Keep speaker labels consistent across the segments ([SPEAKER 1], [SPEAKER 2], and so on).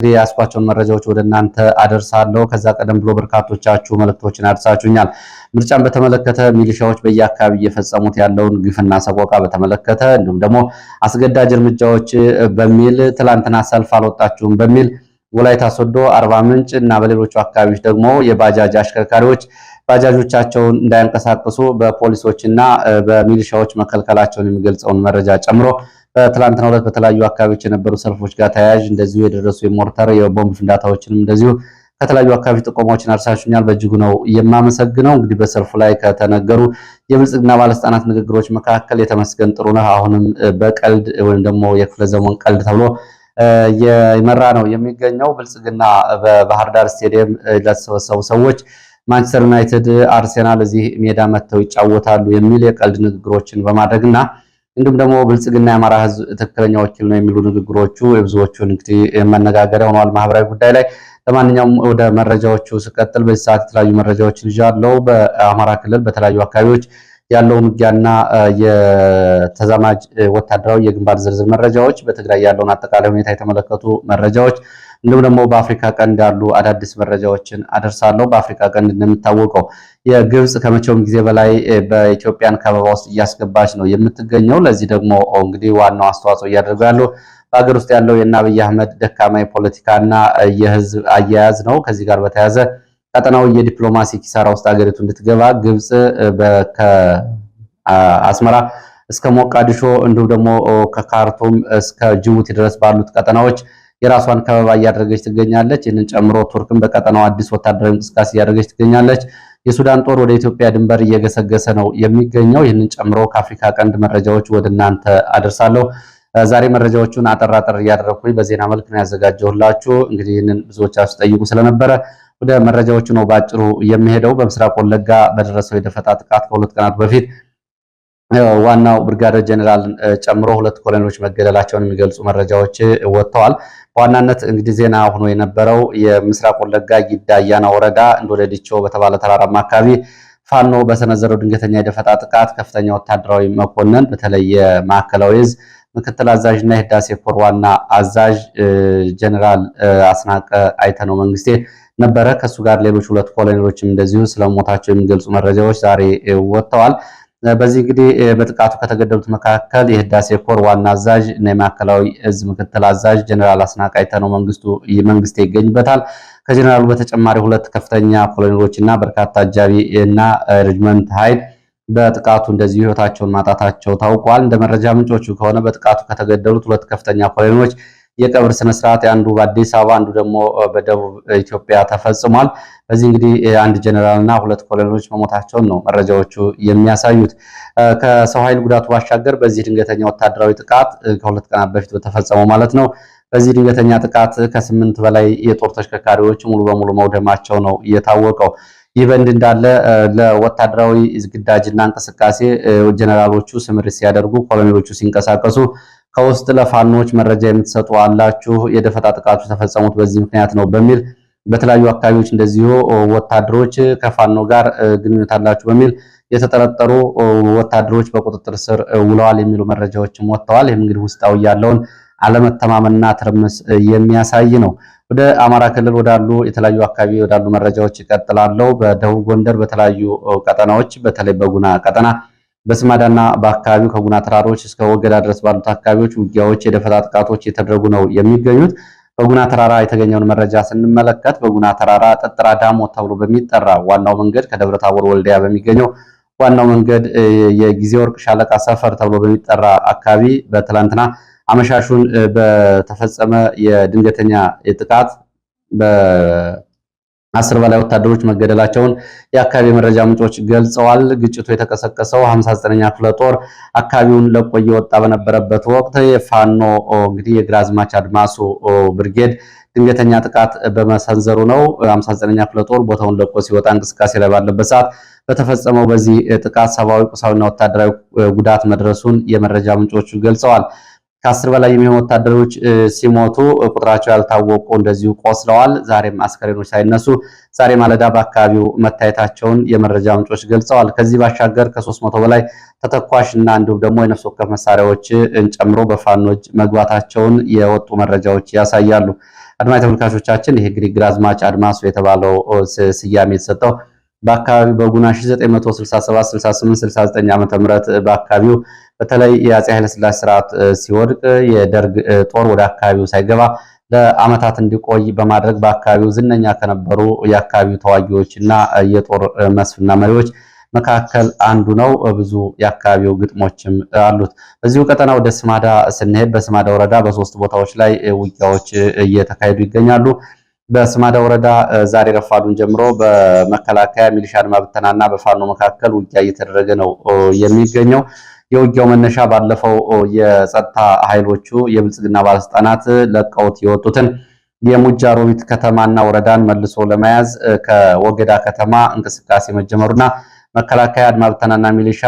[SPEAKER 1] ያስኳቸውን መረጃዎች ወደ እናንተ አደርሳለሁ። ከዛ ቀደም ብሎ በርካቶቻችሁ መልእክቶችን አድርሳችሁኛል። ምርጫን በተመለከተ ሚሊሻዎች በየአካባቢ እየፈጸሙት ያለውን ግፍና ሰቆቃ በተመለከተ እንዲሁም ደግሞ አስገዳጅ እርምጃዎች በሚል ትላንትና ሰልፍ አልወጣችሁም በሚል ወላይታ ሶዶ፣ አርባ ምንጭ እና በሌሎቹ አካባቢዎች ደግሞ የባጃጅ አሽከርካሪዎች ባጃጆቻቸውን እንዳያንቀሳቅሱ በፖሊሶችና በሚሊሻዎች መከልከላቸውን የሚገልጸውን መረጃ ጨምሮ በትላንትናው ዕለት በተለያዩ አካባቢዎች የነበሩ ሰልፎች ጋር ተያያዥ እንደዚሁ የደረሱ የሞርተር የቦምብ ፍንዳታዎችንም እንደዚሁ ከተለያዩ አካባቢ ጥቆማዎችን አርሳችሁኛል። በእጅጉ ነው የማመሰግነው። እንግዲህ በሰልፉ ላይ ከተነገሩ የብልጽግና ባለስልጣናት ንግግሮች መካከል የተመስገን ጥሩነህ አሁንም በቀልድ ወይም ደግሞ የክፍለ ዘመን ቀልድ ተብሎ የመራ ነው የሚገኘው። ብልጽግና በባህር ዳር ስቴዲየም ለተሰበሰቡ ሰዎች ማንቸስተር ዩናይትድ፣ አርሴናል እዚህ ሜዳ መጥተው ይጫወታሉ የሚል የቀልድ ንግግሮችን በማድረግና እንዲሁም ደግሞ ብልጽግና የአማራ ሕዝብ ትክክለኛ ወኪል ነው የሚሉ ንግግሮቹ የብዙዎቹን እንግዲህ መነጋገሪያ ሆኗል ማህበራዊ ጉዳይ ላይ። ለማንኛውም ወደ መረጃዎቹ ስቀጥል በዚህ ሰዓት የተለያዩ መረጃዎችን ይዣለሁ። በአማራ ክልል በተለያዩ አካባቢዎች ያለውን ውጊያና የተዛማጅ ወታደራዊ የግንባር ዝርዝር መረጃዎች፣ በትግራይ ያለውን አጠቃላይ ሁኔታ የተመለከቱ መረጃዎች እንዲሁም ደግሞ በአፍሪካ ቀንድ ያሉ አዳዲስ መረጃዎችን አደርሳለሁ። በአፍሪካ ቀንድ እንደሚታወቀው የግብጽ ከመቼውም ጊዜ በላይ በኢትዮጵያን ከበባ ውስጥ እያስገባች ነው የምትገኘው። ለዚህ ደግሞ እንግዲህ ዋናው አስተዋጽኦ እያደረጉ ያለው በሀገር ውስጥ ያለው የአብይ አህመድ ደካማ የፖለቲካና የህዝብ አያያዝ ነው። ከዚህ ጋር በተያያዘ ቀጠናው የዲፕሎማሲ ኪሳራ ውስጥ ሀገሪቱ እንድትገባ ግብጽ ከአስመራ እስከ ሞቃዲሾ እንዲሁም ደግሞ ከካርቱም እስከ ጅቡቲ ድረስ ባሉት ቀጠናዎች የራሷን ከበባ እያደረገች ትገኛለች። ይህንን ጨምሮ ቱርክም በቀጠናው አዲስ ወታደራዊ እንቅስቃሴ እያደረገች ትገኛለች። የሱዳን ጦር ወደ ኢትዮጵያ ድንበር እየገሰገሰ ነው የሚገኘው። ይህንን ጨምሮ ከአፍሪካ ቀንድ መረጃዎች ወደ እናንተ አደርሳለሁ። ዛሬ መረጃዎቹን አጠራጠር እያደረኩኝ በዜና መልክ ነው ያዘጋጀሁላችሁ። እንግዲህ ይህንን ብዙዎቻችሁ ጠይቁ ስለነበረ ወደ መረጃዎቹ ነው ባጭሩ የሚሄደው። በምስራቅ ወለጋ በደረሰው የደፈጣ ጥቃት ከሁለት ቀናት በፊት ዋናው ብርጋዴር ጀነራልን ጨምሮ ሁለት ኮሎኔሎች መገደላቸውን የሚገልጹ መረጃዎች ወጥተዋል። በዋናነት እንግዲህ ዜና ሆኖ የነበረው የምስራቅ ወለጋ ጊዳ አያና ወረዳ እንዶለ ዲቾ በተባለ ተራራማ አካባቢ ፋኖ በሰነዘረው ድንገተኛ የደፈጣ ጥቃት ከፍተኛ ወታደራዊ መኮንን በተለይ የማዕከላዊ ዕዝ ምክትል አዛዥና የህዳሴ ኮር ዋና አዛዥ ጀነራል አስናቀ አይተነው መንግስቴ ነበረ። ከሱ ጋር ሌሎች ሁለት ኮሎኔሎችም እንደዚሁ ስለሞታቸው የሚገልጹ መረጃዎች ዛሬ ወጥተዋል። በዚህ እንግዲህ በጥቃቱ ከተገደሉት መካከል የህዳሴ ኮር ዋና አዛዥ እና የማዕከላዊ ዕዝ ምክትል አዛዥ ጀነራል አስናቀ አይተነው መንግስቴ ይገኝበታል። ከጀነራሉ በተጨማሪ ሁለት ከፍተኛ ኮሎኔሎች እና በርካታ አጃቢ እና ሬጅመንት ኃይል በጥቃቱ እንደዚሁ ህይወታቸውን ማጣታቸው ታውቋል። እንደ መረጃ ምንጮቹ ከሆነ በጥቃቱ ከተገደሉት ሁለት ከፍተኛ ኮሎኔሎች የቀብር ስነስርዓት አንዱ በአዲስ አበባ አንዱ ደግሞ በደቡብ ኢትዮጵያ ተፈጽሟል። በዚህ እንግዲህ አንድ ጀነራልና ሁለት ኮሎኔሎች መሞታቸውን ነው መረጃዎቹ የሚያሳዩት። ከሰው ኃይል ጉዳቱ ባሻገር በዚህ ድንገተኛ ወታደራዊ ጥቃት ከሁለት ቀናት በፊት በተፈጸመው ማለት ነው። በዚህ ድንገተኛ ጥቃት ከ8 በላይ የጦር ተሽከርካሪዎች ሙሉ በሙሉ መውደማቸው ነው የታወቀው። ይህ በእንዲህ እንዳለ ለወታደራዊ ግዳጅና እንቅስቃሴ ጀነራሎቹ ስምሪት ሲያደርጉ ኮሎኔሎቹ ሲንቀሳቀሱ ከውስጥ ለፋኖች መረጃ የምትሰጡ አላችሁ፣ የደፈጣ ጥቃቱ ተፈጸሙት በዚህ ምክንያት ነው በሚል በተለያዩ አካባቢዎች እንደዚሁ ወታደሮች ከፋኖ ጋር ግንኙነት አላችሁ በሚል የተጠረጠሩ ወታደሮች በቁጥጥር ስር ውለዋል የሚሉ መረጃዎችም ወጥተዋል። ይህም እንግዲህ ውስጣዊ ያለውን አለመተማመንና ትርምስ የሚያሳይ ነው። ወደ አማራ ክልል ወዳሉ የተለያዩ አካባቢ ወዳሉ መረጃዎች ይቀጥላለው። በደቡብ ጎንደር በተለያዩ ቀጠናዎች በተለይ በጉና ቀጠና በስማዳና በአካባቢው ከጉና ተራሮች እስከ ወገዳ ድረስ ባሉት አካባቢዎች ውጊያዎች፣ የደፈጣ ጥቃቶች እየተደረጉ ነው የሚገኙት። በጉና ተራራ የተገኘውን መረጃ ስንመለከት በጉና ተራራ ጠጥራ ዳሞ ተብሎ በሚጠራ ዋናው መንገድ ከደብረ ታቦር ወልዲያ በሚገኘው ዋናው መንገድ የጊዜ ወርቅ ሻለቃ ሰፈር ተብሎ በሚጠራ አካባቢ በትላንትና አመሻሹን በተፈጸመ የድንገተኛ ጥቃት በ10 በላይ ወታደሮች መገደላቸውን የአካባቢ መረጃ ምንጮች ገልጸዋል። ግጭቱ የተቀሰቀሰው 59ኛ ክፍለ ጦር አካባቢውን ለቆ እየወጣ በነበረበት ወቅት የፋኖ እንግዲህ የግራዝማች አድማሱ ብርጌድ ድንገተኛ ጥቃት በመሰንዘሩ ነው። 59ኛ ክፍለ ጦር ቦታውን ለቆ ሲወጣ እንቅስቃሴ ላይ ባለበት ሰዓት በተፈጸመው በዚህ ጥቃት ሰብአዊ፣ ቁሳዊና ወታደራዊ ጉዳት መድረሱን የመረጃ ምንጮቹ ገልጸዋል። ከ10 በላይ የሚሆኑ ወታደሮች ሲሞቱ ቁጥራቸው ያልታወቁ እንደዚሁ ቆስለዋል። ዛሬም አስከሬኖች ሳይነሱ ዛሬ ማለዳ በአካባቢው መታየታቸውን የመረጃ ምንጮች ገልጸዋል። ከዚህ ባሻገር ከ300 በላይ ተተኳሽ እና እንዲሁም ደግሞ የነፍስ ወከፍ መሳሪያዎችን ጨምሮ በፋኖች መግባታቸውን የወጡ መረጃዎች ያሳያሉ። አድማጭ ተመልካቾቻችን ይሄ እንግዲህ ግራዝማች አድማሱ የተባለው ስያሜ የተሰጠው በአካባቢው በጉና 1967 68 69 ዓ.ም በአካባቢው በተለይ የአፄ ኃይለሥላሴ ስርዓት ሲወድቅ የደርግ ጦር ወደ አካባቢው ሳይገባ ለዓመታት እንዲቆይ በማድረግ በአካባቢው ዝነኛ ከነበሩ የአካባቢው ተዋጊዎች እና የጦር መስፍና መሪዎች መካከል አንዱ ነው። ብዙ የአካባቢው ግጥሞችም አሉት። በዚሁ ቀጠና ወደ ስማዳ ስንሄድ በስማዳ ወረዳ በሶስት ቦታዎች ላይ ውጊያዎች እየተካሄዱ ይገኛሉ። በስማዳ ወረዳ ዛሬ ረፋዱን ጀምሮ በመከላከያ ሚሊሻ አድማ ብተናና በፋኖ መካከል ውጊያ እየተደረገ ነው የሚገኘው። የውጊያው መነሻ ባለፈው የጸጥታ ኃይሎቹ የብልጽግና ባለስልጣናት ለቀውት የወጡትን የሙጃ ሮቢት ከተማና ወረዳን መልሶ ለመያዝ ከወገዳ ከተማ እንቅስቃሴ መጀመሩና መከላከያ አድማ ብተናና ሚሊሻ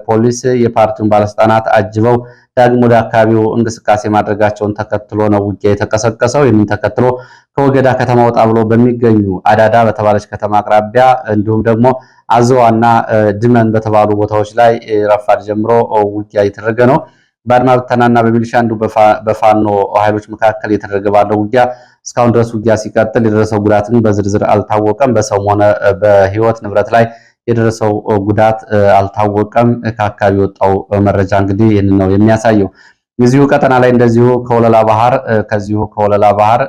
[SPEAKER 1] ፖሊስ የፓርቲውን ባለስልጣናት አጅበው ዳግም ወደ አካባቢው እንቅስቃሴ ማድረጋቸውን ተከትሎ ነው ውጊያ የተቀሰቀሰው። ይህንን ተከትሎ ከወገዳ ከተማ ወጣ ብሎ በሚገኙ አዳዳ በተባለች ከተማ አቅራቢያ እንዲሁም ደግሞ አዘዋና ድመን በተባሉ ቦታዎች ላይ ረፋድ ጀምሮ ውጊያ እየተደረገ ነው። በአድማ ብተናና በሚሊሻ እንዲሁም በፋኖ ኃይሎች መካከል የተደረገ ባለው ውጊያ እስካሁን ድረስ ውጊያ ሲቀጥል የደረሰው ጉዳትን በዝርዝር አልታወቀም። በሰውም ሆነ በህይወት ንብረት ላይ የደረሰው ጉዳት አልታወቀም። ከአካባቢ የወጣው መረጃ እንግዲህ ይህንን ነው የሚያሳየው። እዚሁ ቀጠና ላይ እንደዚሁ ከወለላ ባህር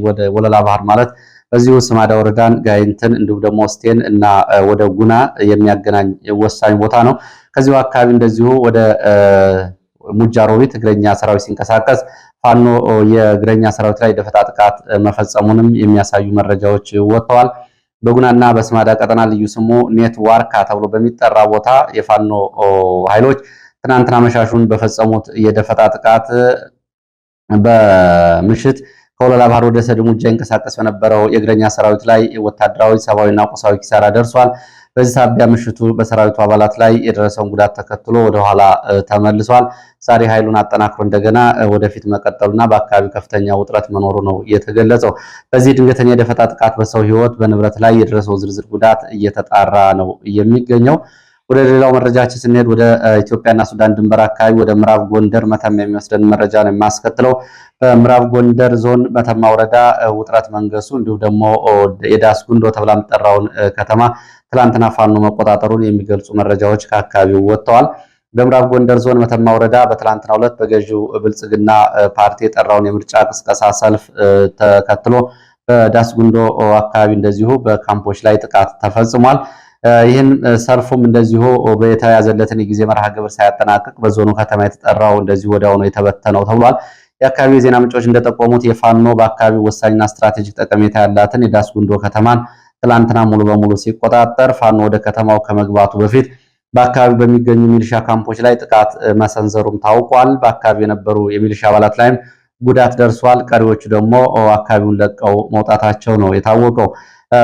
[SPEAKER 1] ወደ ወለላ ባህር ማለት በዚሁ ስማዳ ወረዳን ጋይንትን እንዲሁም ደግሞ ስቴን እና ወደ ጉና የሚያገናኝ ወሳኝ ቦታ ነው። ከዚሁ አካባቢ እንደዚሁ ወደ ሙጃ ሮቢት እግረኛ ሰራዊት ሲንቀሳቀስ ፋኖ የእግረኛ ሰራዊት ላይ ደፈጣ ጥቃት መፈጸሙንም የሚያሳዩ መረጃዎች ወጥተዋል። በጉናና በስማዳ ቀጠና ልዩ ስሙ ኔት ዋርካ ተብሎ በሚጠራ ቦታ የፋኖ ኃይሎች ትናንትና መሻሹን በፈጸሙት የደፈጣ ጥቃት በምሽት ከወለላ ባህር ወደ ሰድሙጃ ይንቀሳቀስ በነበረው የእግረኛ ሰራዊት ላይ ወታደራዊ፣ ሰብአዊና ቁሳዊ ኪሳራ ደርሷል። በዚህ ሳቢያ ምሽቱ በሰራዊቱ አባላት ላይ የደረሰውን ጉዳት ተከትሎ ወደኋላ ተመልሷል። ዛሬ ኃይሉን አጠናክሮ እንደገና ወደፊት መቀጠሉና በአካባቢው ከፍተኛ ውጥረት መኖሩ ነው የተገለጸው። በዚህ ድንገተኛ የደፈጣ ጥቃት በሰው ሕይወት በንብረት ላይ የደረሰው ዝርዝር ጉዳት እየተጣራ ነው የሚገኘው። ወደ ሌላው መረጃችን ስንሄድ ወደ ኢትዮጵያና ሱዳን ድንበር አካባቢ ወደ ምዕራብ ጎንደር መተማ የሚወስደን መረጃ ነው የማስከትለው። በምዕራብ ጎንደር ዞን መተማ ወረዳ ውጥረት መንገሱ እንዲሁም ደግሞ የዳስ ጉንዶ ተብላ የምትጠራውን ከተማ ትላንትና ፋኖ መቆጣጠሩን የሚገልጹ መረጃዎች ከአካባቢው ወጥተዋል። በምዕራብ ጎንደር ዞን መተማ ወረዳ በትላንትናው ዕለት በገዢው ብልጽግና ፓርቲ የጠራውን የምርጫ ቅስቀሳ ሰልፍ ተከትሎ በዳስ ጉንዶ አካባቢ እንደዚሁ በካምፖች ላይ ጥቃት ተፈጽሟል። ይህን ሰልፉም እንደዚሁ በተያዘለትን የጊዜ መርሃ ግብር ሳያጠናቅቅ በዞኑ ከተማ የተጠራው እንደዚሁ ወዲያው ነው የተበተነው ተብሏል። የአካባቢው የዜና ምንጮች እንደጠቆሙት የፋኖ በአካባቢው ወሳኝና ስትራቴጂክ ጠቀሜታ ያላትን የዳስ ጉንዶ ከተማን ትላንትና ሙሉ በሙሉ ሲቆጣጠር ፋኖ ወደ ከተማው ከመግባቱ በፊት በአካባቢው በሚገኙ ሚሊሻ ካምፖች ላይ ጥቃት መሰንዘሩም ታውቋል። በአካባቢው የነበሩ የሚሊሻ አባላት ላይም ጉዳት ደርሷል። ቀሪዎቹ ደግሞ አካባቢውን ለቀው መውጣታቸው ነው የታወቀው።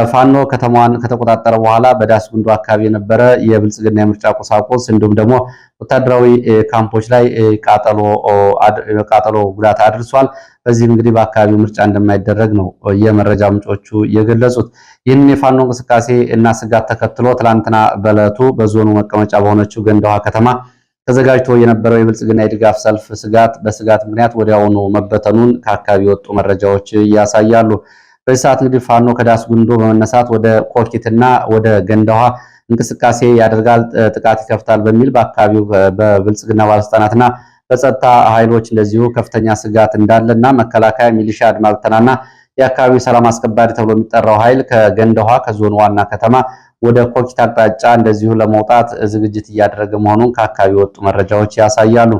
[SPEAKER 1] ፋኖ ከተማዋን ከተቆጣጠረ በኋላ በዳስ ጉንዶ አካባቢ የነበረ የብልጽግና የምርጫ ቁሳቁስ እንዲሁም ደግሞ ወታደራዊ ካምፖች ላይ ቃጠሎ ጉዳት አድርሷል። በዚህም እንግዲህ በአካባቢው ምርጫ እንደማይደረግ ነው የመረጃ ምንጮቹ የገለጹት። ይህንን የፋኖ እንቅስቃሴ እና ስጋት ተከትሎ ትላንትና በዕለቱ በዞኑ መቀመጫ በሆነችው ገንዳዋ ከተማ ተዘጋጅቶ የነበረው የብልጽግና የድጋፍ ሰልፍ በስጋት ምክንያት ወዲያውኑ መበተኑን ከአካባቢ የወጡ መረጃዎች ያሳያሉ። በዚህ ሰዓት እንግዲህ ፋኖ ከዳስ ጉንዶ በመነሳት ወደ ኮኪትና ወደ ገንዳዋ እንቅስቃሴ ያደርጋል፣ ጥቃት ይከፍታል በሚል በአካባቢው በብልጽግና ባለስልጣናትና በጸጥታ ኃይሎች እንደዚሁ ከፍተኛ ስጋት እንዳለና መከላከያ፣ ሚሊሻ፣ አድማ ብተናና የአካባቢው ሰላም አስከባሪ ተብሎ የሚጠራው ኃይል ከገንዳዋ ከዞኑ ዋና ከተማ ወደ ኮኪት አቅጣጫ እንደዚሁ ለመውጣት ዝግጅት እያደረገ መሆኑን ከአካባቢ የወጡ መረጃዎች ያሳያሉ።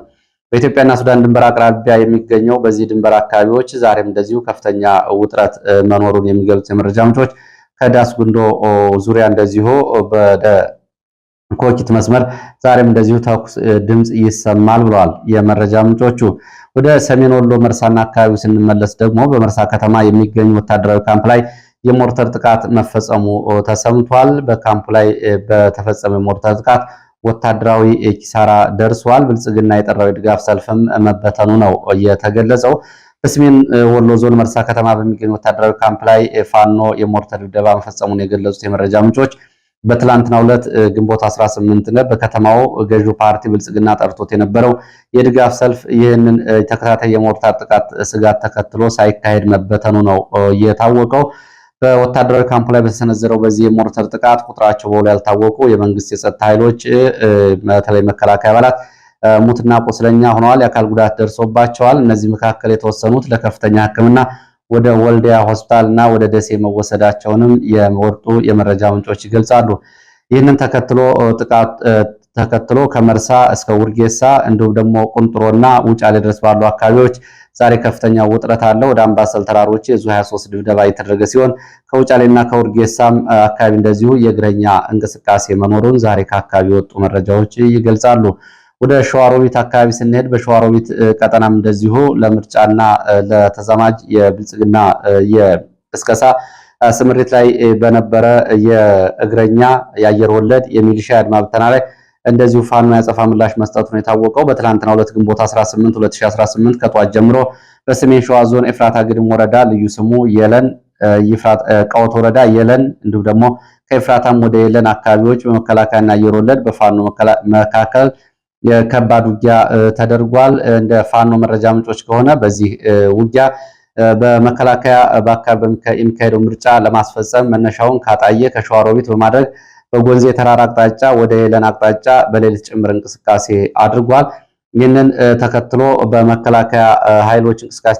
[SPEAKER 1] በኢትዮጵያና ሱዳን ድንበር አቅራቢያ የሚገኘው በዚህ ድንበር አካባቢዎች ዛሬም እንደዚሁ ከፍተኛ ውጥረት መኖሩን የሚገልጹ የመረጃ ምንጮች ከዳስ ጉንዶ ዙሪያ እንደዚሁ ወደ ኮኪት መስመር ዛሬም እንደዚሁ ተኩስ ድምፅ ይሰማል ብለዋል የመረጃ ምንጮቹ። ወደ ሰሜን ወሎ መርሳና አካባቢው ስንመለስ ደግሞ በመርሳ ከተማ የሚገኙ ወታደራዊ ካምፕ ላይ የሞርተር ጥቃት መፈጸሙ ተሰምቷል። በካምፕ ላይ በተፈጸመ የሞርተር ጥቃት ወታደራዊ ኪሳራ ደርሷል። ብልጽግና የጠራው የድጋፍ ሰልፍም መበተኑ ነው የተገለጸው። በሰሜን ወሎ ዞን መርሳ ከተማ በሚገኝ ወታደራዊ ካምፕ ላይ ፋኖ የሞርተር ድብደባ መፈጸሙን የገለጹት የመረጃ ምንጮች በትላንትናው ዕለት ግንቦት 18 ነው በከተማው ገዢው ፓርቲ ብልጽግና ጠርቶት የነበረው የድጋፍ ሰልፍ ይህንን ተከታታይ የሞርታር ጥቃት ስጋት ተከትሎ ሳይካሄድ መበተኑ ነው የታወቀው። በወታደራዊ ካምፕ ላይ በተሰነዘረው በዚህ የሞርተር ጥቃት ቁጥራቸው በውል ያልታወቁ የመንግስት የጸጥታ ኃይሎች በተለይ መከላከያ አባላት ሙትና ቁስለኛ ሆነዋል። የአካል ጉዳት ደርሶባቸዋል። እነዚህ መካከል የተወሰኑት ለከፍተኛ ሕክምና ወደ ወልዲያ ሆስፒታል እና ወደ ደሴ መወሰዳቸውንም የወጡ የመረጃ ምንጮች ይገልጻሉ። ይህንን ተከትሎ ከመርሳ እስከ ውርጌሳ እንዲሁም ደግሞ ቁንጥሮና ውጫሌ ድረስ ባሉ አካባቢዎች ዛሬ ከፍተኛ ውጥረት አለ። ወደ አምባሰል ተራሮች የዙ 23 ድብደባ የተደረገ ሲሆን ከውጫሌና ከውርጌሳም አካባቢ እንደዚሁ የእግረኛ እንቅስቃሴ መኖሩን ዛሬ ከአካባቢ የወጡ መረጃዎች ይገልጻሉ። ወደ ሸዋሮቢት አካባቢ ስንሄድ በሸዋሮቢት ቀጠናም እንደዚሁ ለምርጫና ለተዛማጅ የብልጽግና የቅስቀሳ ስምሪት ላይ በነበረ የእግረኛ የአየር ወለድ የሚሊሻ አድማ ብተና ላይ እንደዚሁ ፋኖ ያጸፋ ምላሽ መስጠቱ ነው የታወቀው። በትላንትናው ዕለት ግንቦት 18 2018 ከጧት ጀምሮ በሰሜን ሸዋ ዞን ኤፍራታ ግድም ወረዳ ልዩ ስሙ የለን ቀወት ወረዳ የለን እንዲሁም ደግሞ ከኤፍራታም ወደ የለን አካባቢዎች በመከላከያና አየር ወለድ በፋኖ መካከል የከባድ ውጊያ ተደርጓል። እንደ ፋኖ መረጃ ምንጮች ከሆነ በዚህ ውጊያ በመከላከያ በአካባቢ የሚካሄደው ምርጫ ለማስፈጸም መነሻውን ካጣየ ከሸዋሮቢት በማድረግ በጎንዜ ተራራ አቅጣጫ ወደ የለን አቅጣጫ በሌሊት ጭምር እንቅስቃሴ አድርጓል። ይህንን ተከትሎ በመከላከያ ኃይሎች እንቅስቃሴ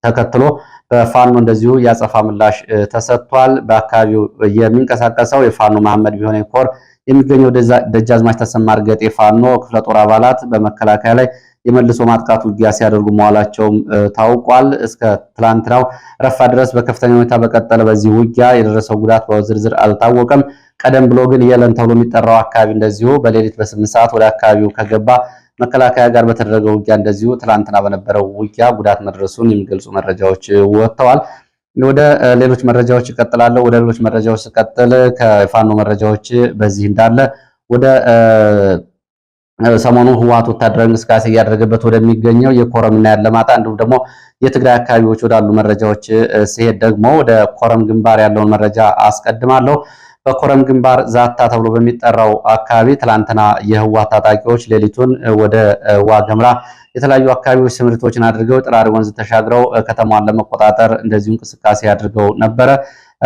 [SPEAKER 1] ተከትሎ በፋኖ እንደዚሁ ያጸፋ ምላሽ ተሰጥቷል። በአካባቢው የሚንቀሳቀሰው የፋኖ መሐመድ ቢሆነ ኮር የሚገኘው ደጃዝማች ተሰማ እርገጤ ፋኖ ክፍለ ጦር አባላት በመከላከያ ላይ የመልሶ ማጥቃት ውጊያ ሲያደርጉ መዋላቸውም ታውቋል። እስከ ትላንትናው ረፋ ድረስ በከፍተኛ ሁኔታ በቀጠለ በዚህ ውጊያ የደረሰው ጉዳት በዝርዝር አልታወቀም። ቀደም ብሎ ግን የለን ተብሎ የሚጠራው አካባቢ እንደዚሁ በሌሊት በ8 ሰዓት ወደ አካባቢው ከገባ መከላከያ ጋር በተደረገው ውጊያ እንደዚሁ ትላንትና በነበረው ውጊያ ጉዳት መድረሱን የሚገልጹ መረጃዎች ወጥተዋል። ወደ ሌሎች መረጃዎች ይቀጥላለሁ። ወደ ሌሎች መረጃዎች ሲቀጥል ከፋኖ መረጃዎች በዚህ እንዳለ ወደ ሰሞኑ ህወሓት ወታደራዊ እንቅስቃሴ እያደረገበት ወደሚገኘው የኮረምና ያለማጣ እንዲሁም ደግሞ የትግራይ አካባቢዎች ወዳሉ መረጃዎች ሲሄድ ደግሞ ወደ ኮረም ግንባር ያለውን መረጃ አስቀድማለሁ። በኮረም ግንባር ዛታ ተብሎ በሚጠራው አካባቢ ትላንትና የህወሓት ታጣቂዎች ሌሊቱን ወደ ዋገምራ የተለያዩ አካባቢዎች ስምሪቶችን አድርገው ጥራሪ ወንዝ ተሻግረው ከተማዋን ለመቆጣጠር እንደዚሁ እንቅስቃሴ አድርገው ነበረ።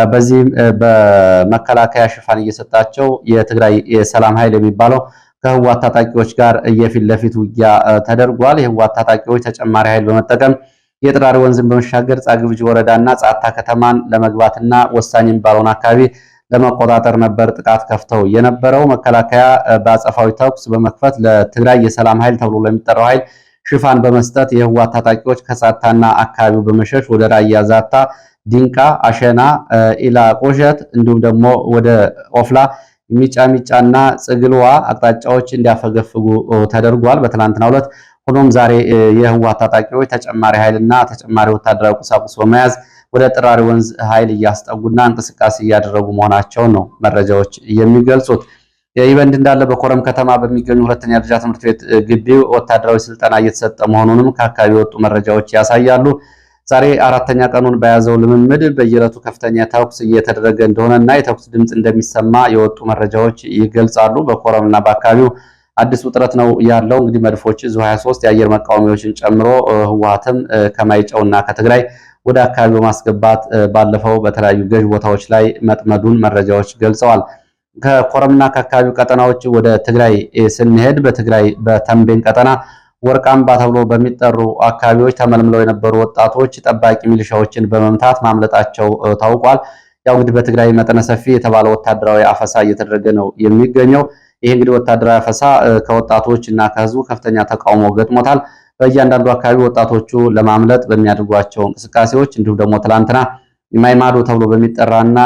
[SPEAKER 1] በዚህም በመከላከያ ሽፋን እየሰጣቸው የትግራይ የሰላም ኃይል የሚባለው ከህወሓት ታጣቂዎች ጋር የፊት ለፊት ውጊያ ተደርጓል። የህወሓት ታጣቂዎች ተጨማሪ ኃይል በመጠቀም የጥራሪ ወንዝን በመሻገር ጻግብጅ ወረዳና ጻታ ከተማን ለመግባትና ወሳኝ የሚባለውን አካባቢ ለመቆጣጠር ነበር ጥቃት ከፍተው የነበረው። መከላከያ በአጸፋዊ ተኩስ በመክፈት ለትግራይ የሰላም ኃይል ተብሎ ለሚጠራው ኃይል ሽፋን በመስጠት የህወሓት ታጣቂዎች ከጻታና አካባቢው በመሸሽ ወደ ራያ ዛታ፣ ዲንቃ፣ አሸና፣ ኢላ ቆሸት እንዲሁም ደግሞ ወደ ኦፍላ ሚጫሚጫና ጽግልዋ አቅጣጫዎች እንዲያፈገፍጉ ተደርጓል በትናንትናው ዕለት። ሆኖም ዛሬ የህወሓት ታጣቂዎች ተጨማሪ ኃይልና ተጨማሪ ወታደራዊ ቁሳቁስ በመያዝ ወደ ጥራሪ ወንዝ ኃይል እያስጠጉና እንቅስቃሴ እያደረጉ መሆናቸውን ነው መረጃዎች የሚገልጹት። ይህ በእንዲህ እንዳለ በኮረም ከተማ በሚገኙ ሁለተኛ ደረጃ ትምህርት ቤት ግቢ ወታደራዊ ስልጠና እየተሰጠ መሆኑንም ከአካባቢ የወጡ መረጃዎች ያሳያሉ። ዛሬ አራተኛ ቀኑን በያዘው ልምምድ በየዕለቱ ከፍተኛ ተኩስ እየተደረገ እንደሆነና የተኩስ ድምፅ እንደሚሰማ የወጡ መረጃዎች ይገልጻሉ። በኮረምና በአካባቢው አዲስ ውጥረት ነው ያለው። እንግዲህ መድፎች ዙ 23 የአየር መቃወሚያዎችን ጨምሮ ህወሓትም ከማይጨውና ከትግራይ ወደ አካባቢ በማስገባት ባለፈው በተለያዩ ገዥ ቦታዎች ላይ መጥመዱን መረጃዎች ገልጸዋል። ከኮረምና ከአካባቢው ቀጠናዎች ወደ ትግራይ ስንሄድ በትግራይ በተንቤን ቀጠና ወርቃምባ ተብሎ በሚጠሩ አካባቢዎች ተመልምለው የነበሩ ወጣቶች ጠባቂ ሚሊሻዎችን በመምታት ማምለጣቸው ታውቋል። ያው እንግዲህ በትግራይ መጠነ ሰፊ የተባለ ወታደራዊ አፈሳ እየተደረገ ነው የሚገኘው። ይህ እንግዲህ ወታደራዊ አፈሳ ከወጣቶች እና ከህዝቡ ከፍተኛ ተቃውሞ ገጥሞታል። በእያንዳንዱ አካባቢ ወጣቶቹ ለማምለጥ በሚያደርጓቸው እንቅስቃሴዎች እንዲሁም ደግሞ ትላንትና ማይማዶ ተብሎ በሚጠራና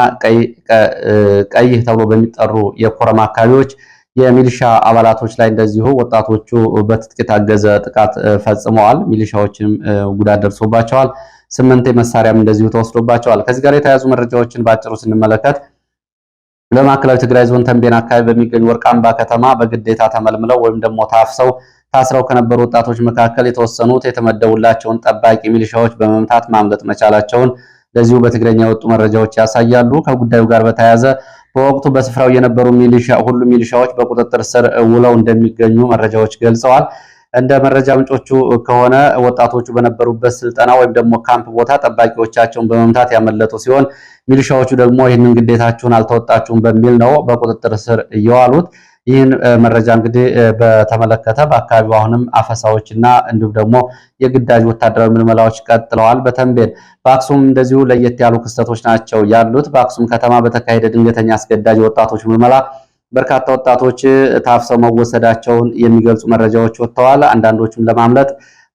[SPEAKER 1] ቀይ ተብሎ በሚጠሩ የኮረም አካባቢዎች የሚሊሻ አባላቶች ላይ እንደዚሁ ወጣቶቹ በትጥቅ የታገዘ ጥቃት ፈጽመዋል። ሚሊሻዎችንም ጉዳት ደርሶባቸዋል። 8 መሳሪያም እንደዚሁ ተወስዶባቸዋል። ከዚህ ጋር የተያዙ መረጃዎችን ባጭሩ ስንመለከት በማዕከላዊ ትግራይ ዞን ተንቤን አካባቢ በሚገኝ ወርቃምባ ከተማ በግዴታ ተመልምለው ወይም ደግሞ ታስረው ከነበሩ ወጣቶች መካከል የተወሰኑት የተመደቡላቸውን ጠባቂ ሚሊሻዎች በመምታት ማምለጥ መቻላቸውን ለዚሁ በትግረኛ የወጡ መረጃዎች ያሳያሉ። ከጉዳዩ ጋር በተያያዘ በወቅቱ በስፍራው የነበሩ ሁሉም ሚሊሻዎች በቁጥጥር ስር ውለው እንደሚገኙ መረጃዎች ገልጸዋል። እንደ መረጃ ምንጮቹ ከሆነ ወጣቶቹ በነበሩበት ስልጠና ወይም ደግሞ ካምፕ ቦታ ጠባቂዎቻቸውን በመምታት ያመለጡ ሲሆን ሚሊሻዎቹ ደግሞ ይህንን ግዴታችሁን አልተወጣችሁም በሚል ነው በቁጥጥር ስር እየዋሉት። ይህን መረጃ እንግዲህ በተመለከተ በአካባቢው አሁንም አፈሳዎችና እንዲሁም ደግሞ የግዳጅ ወታደራዊ ምልመላዎች ቀጥለዋል። በተንቤን በአክሱም እንደዚሁ ለየት ያሉ ክስተቶች ናቸው ያሉት። በአክሱም ከተማ በተካሄደ ድንገተኛ አስገዳጅ ወጣቶች ምልመላ በርካታ ወጣቶች ታፍሰው መወሰዳቸውን የሚገልጹ መረጃዎች ወጥተዋል። አንዳንዶቹም ለማምለጥ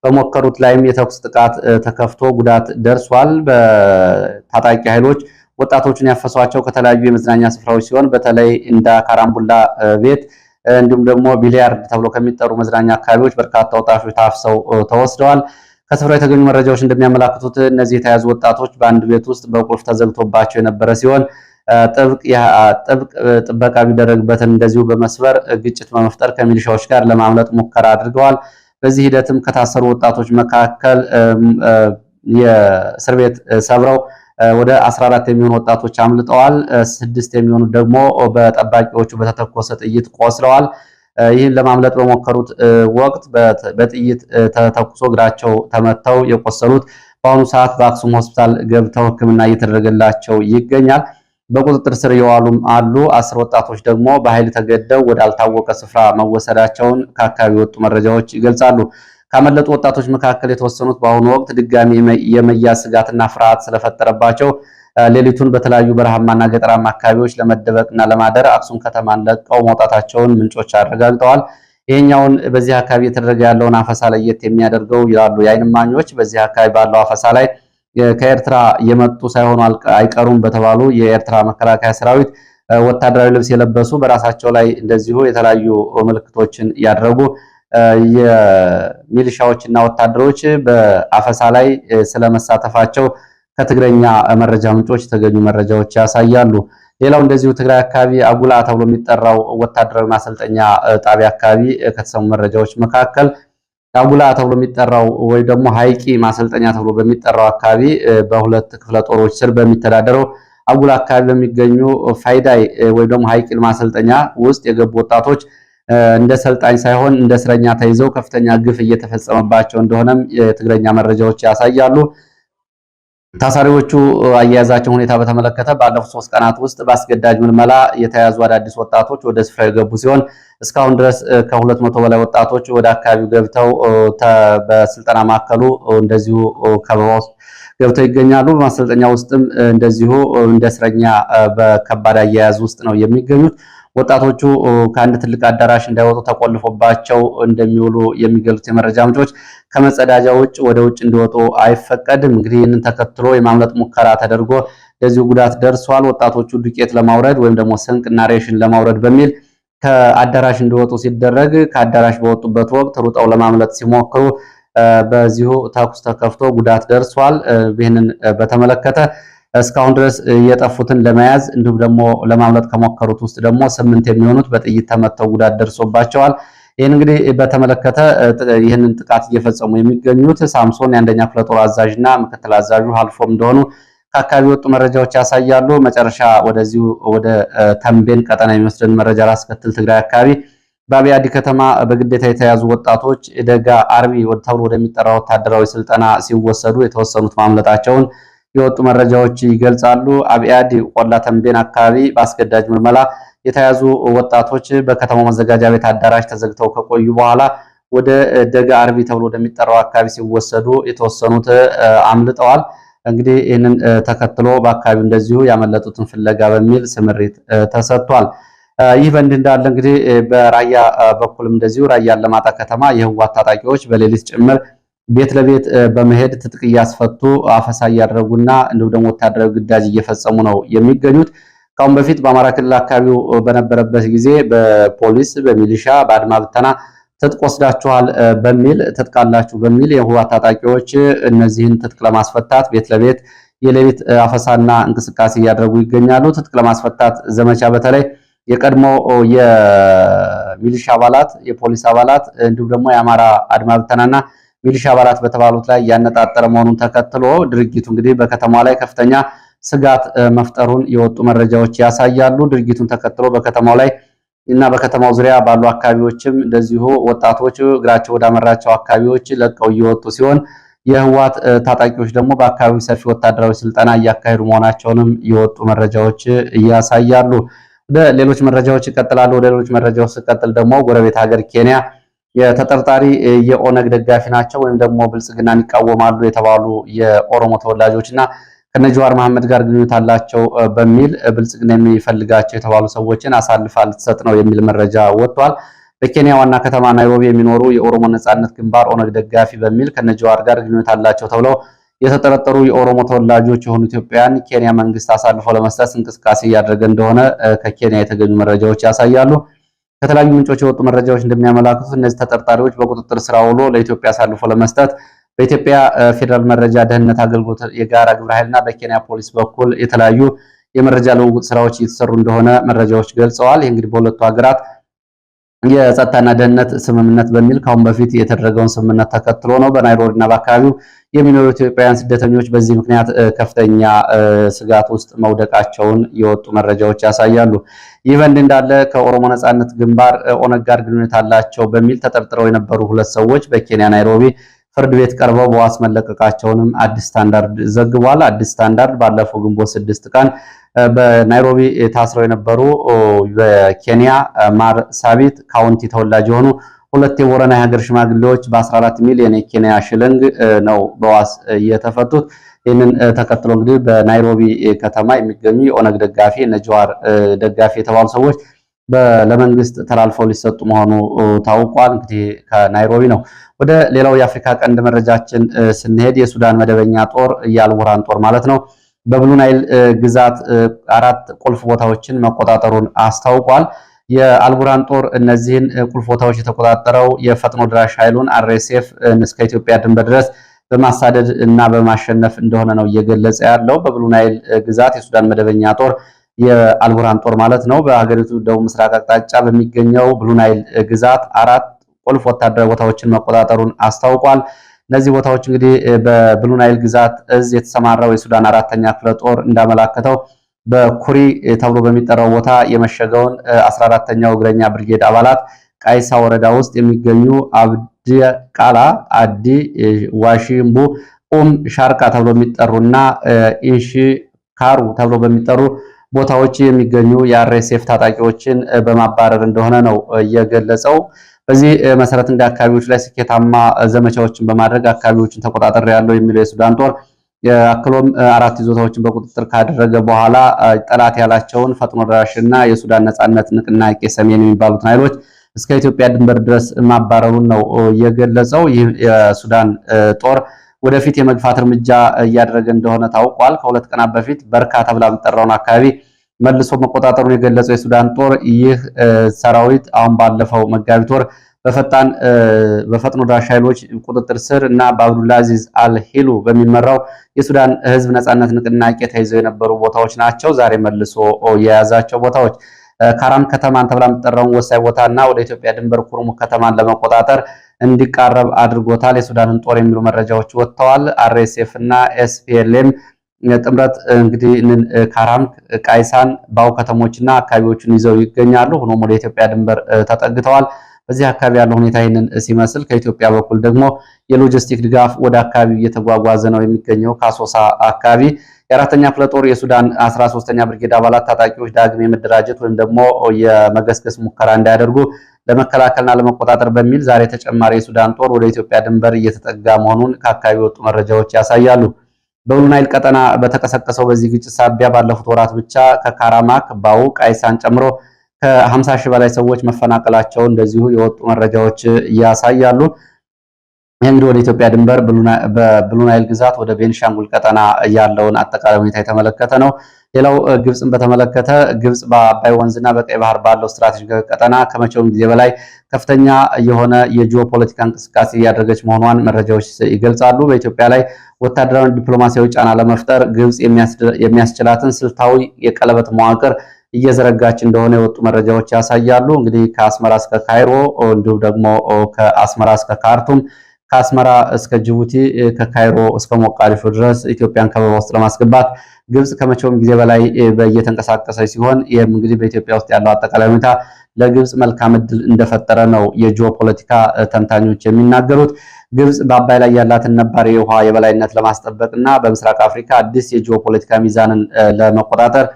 [SPEAKER 1] በሞከሩት ላይም የተኩስ ጥቃት ተከፍቶ ጉዳት ደርሷል። በታጣቂ ኃይሎች ወጣቶችን ያፈሷቸው ከተለያዩ የመዝናኛ ስፍራዎች ሲሆን በተለይ እንደ ካራምቡላ ቤት እንዲሁም ደግሞ ቢሊያርድ ተብሎ ከሚጠሩ መዝናኛ አካባቢዎች በርካታ ወጣቶች ታፍሰው ተወስደዋል። ከስፍራው የተገኙ መረጃዎች እንደሚያመላክቱት እነዚህ የተያዙ ወጣቶች በአንድ ቤት ውስጥ በቁልፍ ተዘግቶባቸው የነበረ ሲሆን ጥብቅ ጥበቃ ቢደረግበትን እንደዚሁ በመስበር ግጭት በመፍጠር ከሚሊሻዎች ጋር ለማምለጥ ሙከራ አድርገዋል። በዚህ ሂደትም ከታሰሩ ወጣቶች መካከል የእስር ቤት ሰብረው ወደ 14 የሚሆኑ ወጣቶች አምልጠዋል። 6 የሚሆኑት ደግሞ በጠባቂዎቹ በተተኮሰ ጥይት ቆስለዋል። ይህን ለማምለጥ በሞከሩት ወቅት በጥይት ተተኩሶ እግራቸው ተመተው የቆሰሉት በአሁኑ ሰዓት በአክሱም ሆስፒታል ገብተው ሕክምና እየተደረገላቸው ይገኛል። በቁጥጥር ስር የዋሉም አሉ። 10 ወጣቶች ደግሞ በኃይል ተገደው ወዳልታወቀ ስፍራ መወሰዳቸውን ከአካባቢ የወጡ መረጃዎች ይገልጻሉ። ካመለጡ ወጣቶች መካከል የተወሰኑት በአሁኑ ወቅት ድጋሚ የመያዝ ስጋትና ፍርሃት ስለፈጠረባቸው ሌሊቱን በተለያዩ በረሃማና ገጠራማ አካባቢዎች ለመደበቅና ለማደር አክሱም ከተማን ለቀው መውጣታቸውን ምንጮች አረጋግጠዋል። ይሄኛውን በዚህ አካባቢ የተደረገ ያለውን አፈሳ ለየት የሚያደርገው ይላሉ የዓይን እማኞች፣ በዚህ አካባቢ ባለው አፈሳ ላይ ከኤርትራ የመጡ ሳይሆኑ አይቀሩም በተባሉ የኤርትራ መከላከያ ሰራዊት ወታደራዊ ልብስ የለበሱ በራሳቸው ላይ እንደዚሁ የተለያዩ ምልክቶችን ያደረጉ የሚሊሻዎችና ወታደሮች በአፈሳ ላይ ስለመሳተፋቸው ከትግረኛ መረጃ ምንጮች የተገኙ መረጃዎች ያሳያሉ። ሌላው እንደዚሁ ትግራይ አካባቢ አጉላ ተብሎ የሚጠራው ወታደራዊ ማሰልጠኛ ጣቢያ አካባቢ ከተሰሙ መረጃዎች መካከል አጉላ ተብሎ የሚጠራው ወይ ደግሞ ሃይቂ ማሰልጠኛ ተብሎ በሚጠራው አካባቢ በሁለት ክፍለ ጦሮች ስር በሚተዳደረው አጉላ አካባቢ በሚገኙ ፋይዳይ ወይ ደግሞ ሃይቂ ማሰልጠኛ ውስጥ የገቡ ወጣቶች እንደ ሰልጣኝ ሳይሆን እንደ እስረኛ ተይዘው ከፍተኛ ግፍ እየተፈጸመባቸው እንደሆነም የትግረኛ መረጃዎች ያሳያሉ። ታሳሪዎቹ አያያዛቸው ሁኔታ በተመለከተ ባለፉት 3 ቀናት ውስጥ በአስገዳጅ ምልመላ የተያዙ አዳዲስ ወጣቶች ወደ ስፍራ የገቡ ሲሆን እስካሁን ድረስ ከ200 በላይ ወጣቶች ወደ አካባቢው ገብተው በስልጠና ማዕከሉ እንደዚሁ ከበባ ውስጥ ገብተው ይገኛሉ። በማሰልጠኛ ውስጥም እንደዚሁ እንደ እስረኛ በከባድ አያያዝ ውስጥ ነው የሚገኙት። ወጣቶቹ ከአንድ ትልቅ አዳራሽ እንዳይወጡ ተቆልፎባቸው እንደሚውሉ የሚገልጹት የመረጃ ምንጮች ከመጸዳጃ ውጭ ወደ ውጭ እንዲወጡ አይፈቀድም። እንግዲህ ይህንን ተከትሎ የማምለጥ ሙከራ ተደርጎ ለዚሁ ጉዳት ደርሷል። ወጣቶቹ ዱቄት ለማውረድ ወይም ደግሞ ስንቅና ሬሽን ለማውረድ በሚል ከአዳራሽ እንዲወጡ ሲደረግ ከአዳራሽ በወጡበት ወቅት ሩጠው ለማምለጥ ሲሞክሩ በዚሁ ተኩስ ተከፍቶ ጉዳት ደርሷል። ይህንን በተመለከተ እስካሁን ድረስ የጠፉትን ለመያዝ እንዲሁም ደግሞ ለማምለጥ ከሞከሩት ውስጥ ደግሞ 8 የሚሆኑት በጥይት ተመተው ጉዳት ደርሶባቸዋል። ይህን እንግዲህ በተመለከተ ይህንን ጥቃት እየፈጸሙ የሚገኙት ሳምሶን የአንደኛ ክፍለ ጦር አዛዥና ምክትል አዛዡ አልፎም እንደሆኑ ከአካባቢ ወጡ መረጃዎች ያሳያሉ። መጨረሻ ወደዚሁ ወደ ተንቤን ቀጠና የሚወስደን መረጃ ላስከትል። ትግራይ አካባቢ በአብያዲ ከተማ በግዴታ የተያዙ ወጣቶች ደጋ አርቢ ተብሎ ወደሚጠራ ወታደራዊ ስልጠና ሲወሰዱ የተወሰኑት ማምለጣቸውን የወጡ መረጃዎች ይገልጻሉ። አብያዲ ቆላ ተንቤን አካባቢ በአስገዳጅ ምልመላ የተያዙ ወጣቶች በከተማው መዘጋጃ ቤት አዳራሽ ተዘግተው ከቆዩ በኋላ ወደ ደጋ አርቢ ተብሎ ወደሚጠራው አካባቢ ሲወሰዱ የተወሰኑት አምልጠዋል። እንግዲህ ይህንን ተከትሎ በአካባቢው እንደዚሁ ያመለጡትን ፍለጋ በሚል ስምሪት ተሰጥቷል። ይህ በእንዲህ እንዳለ እንግዲህ በራያ በኩልም እንደዚሁ ራያ አላማጣ ከተማ የህወሓት ታጣቂዎች በሌሊት ጭምር ቤት ለቤት በመሄድ ትጥቅ እያስፈቱ አፈሳ እያደረጉና እንዲሁም ደግሞ ወታደራዊ ግዳጅ እየፈጸሙ ነው የሚገኙት። ካሁን በፊት በአማራ ክልል አካባቢው በነበረበት ጊዜ በፖሊስ በሚሊሻ በአድማ ብተና ትጥቅ ወስዳችኋል በሚል ትጥቃላችሁ በሚል የህወሓት ታጣቂዎች እነዚህን ትጥቅ ለማስፈታት ቤት ለቤት የሌሊት አፈሳና እንቅስቃሴ እያደረጉ ይገኛሉ። ትጥቅ ለማስፈታት ዘመቻ በተለይ የቀድሞ የሚሊሻ አባላት፣ የፖሊስ አባላት እንዲሁም ደግሞ የአማራ አድማ ብተናና ሚሊሻ አባላት በተባሉት ላይ ያነጣጠረ መሆኑን ተከትሎ ድርጊቱ እንግዲህ በከተማ ላይ ከፍተኛ ስጋት መፍጠሩን የወጡ መረጃዎች ያሳያሉ። ድርጊቱን ተከትሎ በከተማው ላይ እና በከተማው ዙሪያ ባሉ አካባቢዎችም እንደዚሁ ወጣቶች እግራቸው ወዳመራቸው አካባቢዎች ለቀው እየወጡ ሲሆን የህወሓት ታጣቂዎች ደግሞ በአካባቢው ሰፊ ወታደራዊ ስልጠና እያካሄዱ መሆናቸውንም የወጡ መረጃዎች ያሳያሉ። ወደ ሌሎች መረጃዎች ይቀጥላሉ። ወደ ሌሎች መረጃዎች ሲቀጥል ደግሞ ጎረቤት ሀገር ኬንያ የተጠርጣሪ የኦነግ ደጋፊ ናቸው ወይም ደግሞ ብልጽግናን ይቃወማሉ የተባሉ የኦሮሞ ተወላጆችና ከነጃዋር መሐመድ ጋር ግንኙነት አላቸው በሚል ብልጽግና የሚፈልጋቸው የተባሉ ሰዎችን አሳልፋ ልትሰጥ ነው የሚል መረጃ ወጥቷል። በኬንያ ዋና ከተማ ናይሮቢ የሚኖሩ የኦሮሞ ነጻነት ግንባር ኦነግ ደጋፊ በሚል ከነጃዋር ጋር ግንኙነት አላቸው ተብለው የተጠረጠሩ የኦሮሞ ተወላጆች የሆኑ ኢትዮጵያውያን ኬንያ መንግስት አሳልፎ ለመስጠት እንቅስቃሴ እያደረገ እንደሆነ ከኬንያ የተገኙ መረጃዎች ያሳያሉ። ከተለያዩ ምንጮች የወጡ መረጃዎች እንደሚያመላክቱት እነዚህ ተጠርጣሪዎች በቁጥጥር ስር ውሎ ለኢትዮጵያ አሳልፎ ለመስጠት በኢትዮጵያ ፌዴራል መረጃ ደህንነት አገልግሎት የጋራ ግብረ ኃይልና በኬንያ ፖሊስ በኩል የተለያዩ የመረጃ ልውውጥ ስራዎች እየተሰሩ እንደሆነ መረጃዎች ገልጸዋል። ይህ እንግዲህ በሁለቱ ሀገራት የጸጥታና ደህንነት ስምምነት በሚል ካሁን በፊት የተደረገውን ስምምነት ተከትሎ ነው። በናይሮቢና በአካባቢው የሚኖሩ ኢትዮጵያውያን ስደተኞች በዚህ ምክንያት ከፍተኛ ስጋት ውስጥ መውደቃቸውን የወጡ መረጃዎች ያሳያሉ። ይህ በእንዲህ እንዳለ ከኦሮሞ ነጻነት ግንባር ኦነግ ጋር ግንኙነት አላቸው በሚል ተጠርጥረው የነበሩ ሁለት ሰዎች በኬንያ ናይሮቢ ፍርድ ቤት ቀርበው በዋስ መለቀቃቸውንም አዲስ ስታንዳርድ ዘግቧል። አዲስ ስታንዳርድ ባለፈው ግንቦት 6 ቀን በናይሮቢ ታስረው የነበሩ በኬንያ ማርሳቢት ካውንቲ ተወላጅ የሆኑ ሁለት የቦረና የሀገር ሽማግሌዎች በ14 ሚሊዮን የኬንያ ሽልንግ ነው በዋስ የተፈቱት። ይህንን ተከትሎ እንግዲህ በናይሮቢ ከተማ የሚገኙ የኦነግ ደጋፊ ነጃዋር ደጋፊ የተባሉ ሰዎች ለመንግስት ተላልፈው ሊሰጡ መሆኑ ታውቋል። እንግዲህ ከናይሮቢ ነው። ወደ ሌላው የአፍሪካ ቀንድ መረጃችን ስንሄድ የሱዳን መደበኛ ጦር የአልቡርሃን ጦር ማለት ነው በብሉ ናይል ግዛት 4 ቁልፍ ቦታዎችን መቆጣጠሩን አስታውቋል። የአልቡርሃን ጦር እነዚህን ቁልፍ ቦታዎች የተቆጣጠረው የፈጥኖ ድራሽ ኃይሉን አርኤስኤፍ እስከ ኢትዮጵያ ድንበር ድረስ በማሳደድ እና በማሸነፍ እንደሆነ ነው እየገለጸ ያለው። በብሉ ናይል ግዛት የሱዳን መደበኛ ጦር የአልቡርሃን ጦር ማለት ነው በሀገሪቱ ደቡብ ምስራቅ አቅጣጫ በሚገኘው ብሉ ናይል ግዛት 4 ቁልፍ ወታደራዊ ቦታዎችን መቆጣጠሩን አስታውቋል። እነዚህ ቦታዎች እንግዲህ በብሉ ናይል ግዛት እዝ የተሰማራው የሱዳን 4ኛ ክፍለ ጦር እንዳመላከተው በኩሪ ተብሎ በሚጠራው ቦታ የመሸገውን 14ኛው እግረኛ ብርጌድ አባላት ቃይሳ ወረዳ ውስጥ የሚገኙ አብዲ ቃላ፣ አዲ ዋሺምቡ፣ ሻርካ ተብሎ የሚጠሩና ኢንሺ ካሩ ተብሎ በሚጠሩ ቦታዎች የሚገኙ የአርኤስኤፍ ታጣቂዎችን በማባረር እንደሆነ ነው የገለጸው። በዚህ መሰረት እንደ አካባቢዎች ላይ ስኬታማ ዘመቻዎችን በማድረግ አካባቢዎችን ተቆጣጠር ያለው የሚለው የሱዳን ጦር አክሎም 4 ይዞታዎችን በቁጥጥር ካደረገ በኋላ ጠላት ያላቸውን ፈጥኖ ደራሽና የሱዳን ነጻነት ንቅናቄ ሰሜን የሚባሉትን ኃይሎች እስከ ኢትዮጵያ ድንበር ድረስ ማባረሩን ነው የገለጸው። ይህ የሱዳን ጦር ወደፊት የመግፋት እርምጃ እያደረገ እንደሆነ ታውቋል። ከ2 ቀናት በፊት በርካታ ተብላ የምትጠራውን አካባቢ መልሶ መቆጣጠሩን የገለጸው የሱዳን ጦር ይህ ሰራዊት አሁን ባለፈው መጋቢት ወር በፈጥኖ ደራሽ ኃይሎች ቁጥጥር ስር እና በአብዱልአዚዝ አልሂሉ በሚመራው የሱዳን ሕዝብ ነጻነት ንቅናቄ ተይዘው የነበሩ ቦታዎች ናቸው። ዛሬ መልሶ የያዛቸው ቦታዎች ካራም ከተማን ተብላ የምትጠራውን ወሳኝ ቦታና ወደ ኢትዮጵያ ድንበር ኩርሙክ ከተማን ለመቆጣጠር እንዲቃረብ አድርጎታል። የሱዳንን ጦር የሚሉ መረጃዎች ወጥተዋል። አርኤስኤፍ እና ኤስፒኤልኤም ጥምረት እንግዲህ ካራም፣ ቃይሳን፣ ባው ከተሞችና አካባቢዎችን ይዘው ይገኛሉ። ሆኖም ወደ ኢትዮጵያ ድንበር ተጠግተዋል። በዚህ አካባቢ ያለው ሁኔታ ይህንን ሲመስል ከኢትዮጵያ በኩል ደግሞ የሎጂስቲክ ድጋፍ ወደ አካባቢው እየተጓጓዘ ነው የሚገኘው። ከአሶሳ አካባቢ የ4ኛ ክፍለ ጦር የሱዳን 13ኛ ብርጌድ አባላት ታጣቂዎች ዳግም የመደራጀት ወይም ደግሞ የመገስገስ ሙከራ እንዳያደርጉ ለመከላከልና ለመቆጣጠር በሚል ዛሬ ተጨማሪ የሱዳን ጦር ወደ ኢትዮጵያ ድንበር እየተጠጋ መሆኑን ከአካባቢ የወጡ መረጃዎች ያሳያሉ። በብሉ ናይል ቀጠና በተቀሰቀሰው በዚህ ግጭት ሳቢያ ባለፉት ወራት ብቻ ከካራማክ፣ ባው፣ ቃይሳን ጨምሮ ከ50 ሺህ በላይ ሰዎች መፈናቀላቸው እንደዚሁ የወጡ መረጃዎች ያሳያሉ። ይህ እንግዲህ ወደ ኢትዮጵያ ድንበር በብሉ ናይል ግዛት ወደ ቤንሻንጉል ቀጠና ያለውን አጠቃላይ ሁኔታ የተመለከተ ነው። ሌላው ግብፅን በተመለከተ ግብፅ በአባይ ወንዝና በቀይ ባህር ባለው ስትራቴጂካዊ ቀጠና ከመቼውም ጊዜ በላይ ከፍተኛ የሆነ የጂኦፖለቲካ እንቅስቃሴ እያደረገች መሆኗን መረጃዎች ይገልጻሉ። በኢትዮጵያ ላይ ወታደራዊ ዲፕሎማሲያዊ ጫና ለመፍጠር ግብፅ የሚያስችላትን ስልታዊ የቀለበት መዋቅር እየዘረጋች እንደሆነ የወጡ መረጃዎች ያሳያሉ። እንግዲህ ከአስመራ እስከ ካይሮ እንዲሁም ደግሞ ከአስመራ እስከ ካርቱም ከአስመራ እስከ ጅቡቲ ከካይሮ እስከ ሞቃዲሾ ድረስ ኢትዮጵያን ከበባ ውስጥ ለማስገባት ግብጽ ከመቼውም ጊዜ በላይ እየተንቀሳቀሰች ሲሆን ይህም እንግዲህ በኢትዮጵያ ውስጥ ያለው አጠቃላይ ሁኔታ ለግብጽ መልካም ዕድል እንደፈጠረ ነው የጂኦፖለቲካ ተንታኞች የሚናገሩት። ግብጽ በአባይ ላይ ያላትን ነባር የውሃ የበላይነት ለማስጠበቅ እና በምስራቅ አፍሪካ አዲስ የጂኦፖለቲካ ሚዛንን ለመቆጣጠር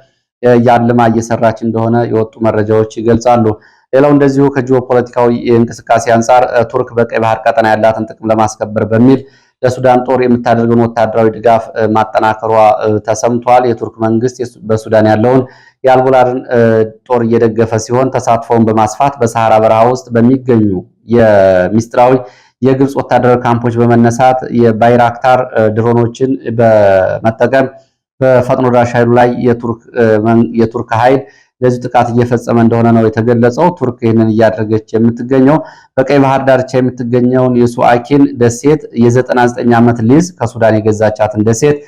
[SPEAKER 1] ያልማ እየሰራች እንደሆነ የወጡ መረጃዎች ይገልጻሉ። ሌላው እንደዚሁ ከጂኦፖለቲካዊ እንቅስቃሴ አንጻር ቱርክ በቀይ ባህር ቀጠና ያላትን ጥቅም ለማስከበር በሚል ለሱዳን ጦር የምታደርገውን ወታደራዊ ድጋፍ ማጠናከሯ ተሰምቷል። የቱርክ መንግስት በሱዳን ያለውን የአልቡራድን ጦር እየደገፈ ሲሆን ተሳትፎውን በማስፋት በሰሃራ በረሃ ውስጥ በሚገኙ የሚስጥራዊ የግብፅ ወታደራዊ ካምፖች በመነሳት የባይራክታር ድሮኖችን በመጠቀም በፈጥኖ ደራሽ ኃይሉ ላይ የቱርክ ኃይል ለዚህ ጥቃት እየፈጸመ እንደሆነ ነው የተገለጸው። ቱርክ ይህንን እያደረገች የምትገኘው በቀይ ባህር ዳርቻ የምትገኘውን የሱአኪን ደሴት የ99 ዓመት ሊዝ ከሱዳን የገዛቻትን ደሴት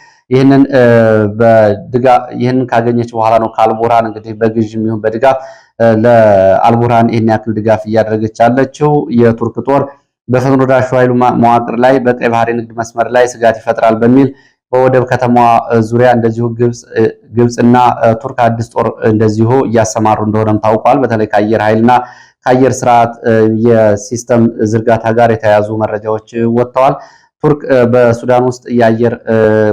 [SPEAKER 1] ይህንን ካገኘች በኋላ ነው ከአልቡርሃን እንግዲህ በግዥም ይሁን በድጋፍ ለአልቡርሃን ይህን ያክል ድጋፍ እያደረገች ያለችው። የቱርክ ጦር በፈጥኖ ደራሽ ኃይሉ መዋቅር ላይ በቀይ ባህር የንግድ መስመር ላይ ስጋት ይፈጥራል በሚል በወደብ ከተማዋ ዙሪያ እንደዚሁ ግብፅና ቱርክ አዲስ ጦር እንደዚሁ እያሰማሩ እንደሆነም ታውቋል። በተለይ ከአየር ኃይልና ከአየር ስርዓት የሲስተም ዝርጋታ ጋር የተያያዙ መረጃዎች ወጥተዋል። ቱርክ በሱዳን ውስጥ የአየር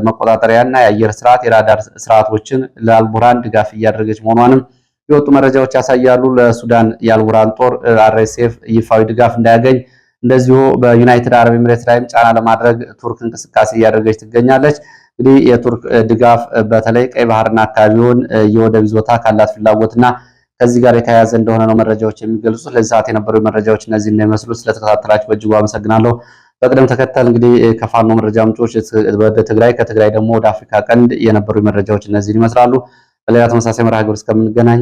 [SPEAKER 1] መቆጣጠሪያና የአየር ስርዓት የራዳር ስርዓቶችን ለአልቡርሃን ድጋፍ እያደረገች መሆኗንም የወጡ መረጃዎች ያሳያሉ። ለሱዳን የአልቡርሃን ጦር አርኤስኤፍ ይፋዊ ድጋፍ እንዳያገኝ እንደዚሁ በዩናይትድ አረብ ኤምሬትስ ላይም ጫና ለማድረግ ቱርክ እንቅስቃሴ እያደረገች ትገኛለች። እንግዲህ የቱርክ ድጋፍ በተለይ ቀይ ባህርና አካባቢውን የወደብ ይዞታ ካላት ፍላጎትና ከዚህ ጋር የተያያዘ እንደሆነ ነው መረጃዎች የሚገልጹት። ለዚህ ሰዓት የነበሩ መረጃዎች እነዚህ እንደሚመስሉ ስለተከታተላችሁ በእጅጉ አመሰግናለሁ። በቅደም ተከተል እንግዲህ ከፋኖ መረጃ ምንጮች ወደ ትግራይ፣ ከትግራይ ደግሞ ወደ አፍሪካ ቀንድ የነበሩ መረጃዎች እነዚህን ይመስላሉ። በሌላ ተመሳሳይ መርሃ ግብር እስከምንገናኝ